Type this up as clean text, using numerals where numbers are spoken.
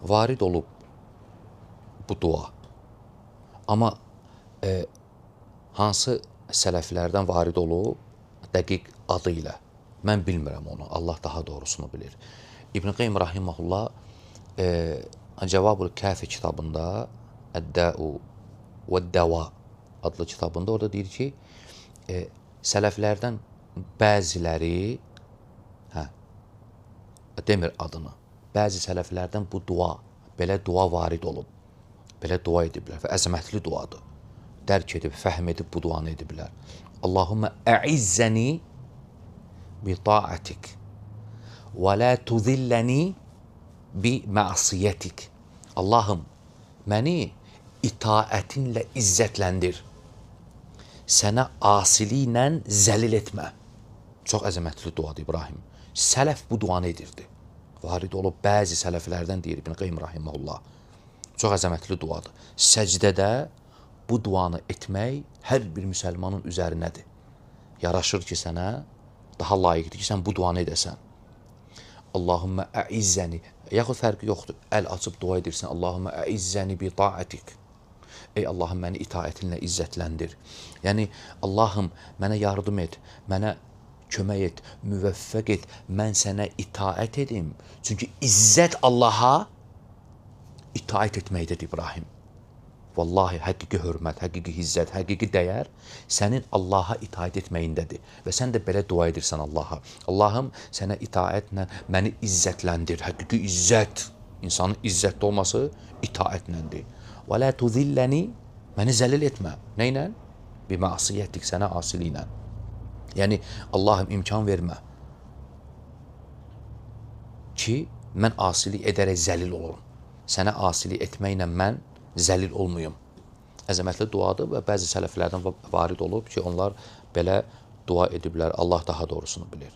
varid olub bu dua. Amma hansı sələflərdən varid olub dəqiq adı ilə? Mən bilmirəm onu. Allah daha doğrusunu bilir. İbn Qayyim rahimehullah Cevabul Kafi kitabında Əd-Da'u və-Dəva adlı kitabında orada deyir ki, sələflərdən bəziləri demir adını. Bəzi sələflərdən bu dua, belə dua varid olub. Belə dua ediblər və əzəmətli duadır. Dərk edib, fəhm edib bu duanı ediblər. Allahümmə ə'izzəni bi ta'atik və la tuzilləni bi məsiyyətik. Allahım, məni itaətinlə izzətləndir. Sənə asiliklə zəlil etmə. Çox əzəmətli duadır İbrahim. Sələf bu duanı edirdi. Varid olub bəzi sələflərdən deyir İbn Qayyim rahimehullah. Çox əzəmətli duadır. Səcdədə bu duanı etmək hər bir müsəlmanın üzərinədir. Yaraşır ki, sənə daha layiqdir ki, sən bu duanı edəsən. Allahümmə ə'izzəni, yaxud fərqi yoxdur. Əl açıb dua edirsən. Allahümmə ə'izzəni bi ta'atik. Ey Allahım, məni itaətinlə izzətləndir. Yəni, Allahım, mənə yardım et, mənə kömək et, müvəffəq et, mən sənə itaət edim. Çünki izzət Allaha itaət etməkdədir İbrahim. Vallahi, həqiqi hörmət, həqiqi izzət, həqiqi dəyər sənin Allaha itaət etməyindədir. Və sən də belə dua edirsən Allaha. Allahım, sənə itaətlə məni izzətləndir. Həqiqi izzət, insanın izzətli olması itaətləndir. Və la tuzilləni, məni zəlil etmə. Neynə? Bi məsiyyətik, sənə asiliklə. Yəni, Allahım, imkan vermə ki, mən asilik edərək zəlil olurum. Sənə asilik etməklə mən zəlil olmuyum. Əzəmətli duadır və bəzi sələflərdən varid olub ki, onlar belə dua ediblər. Allah daha doğrusunu bilir.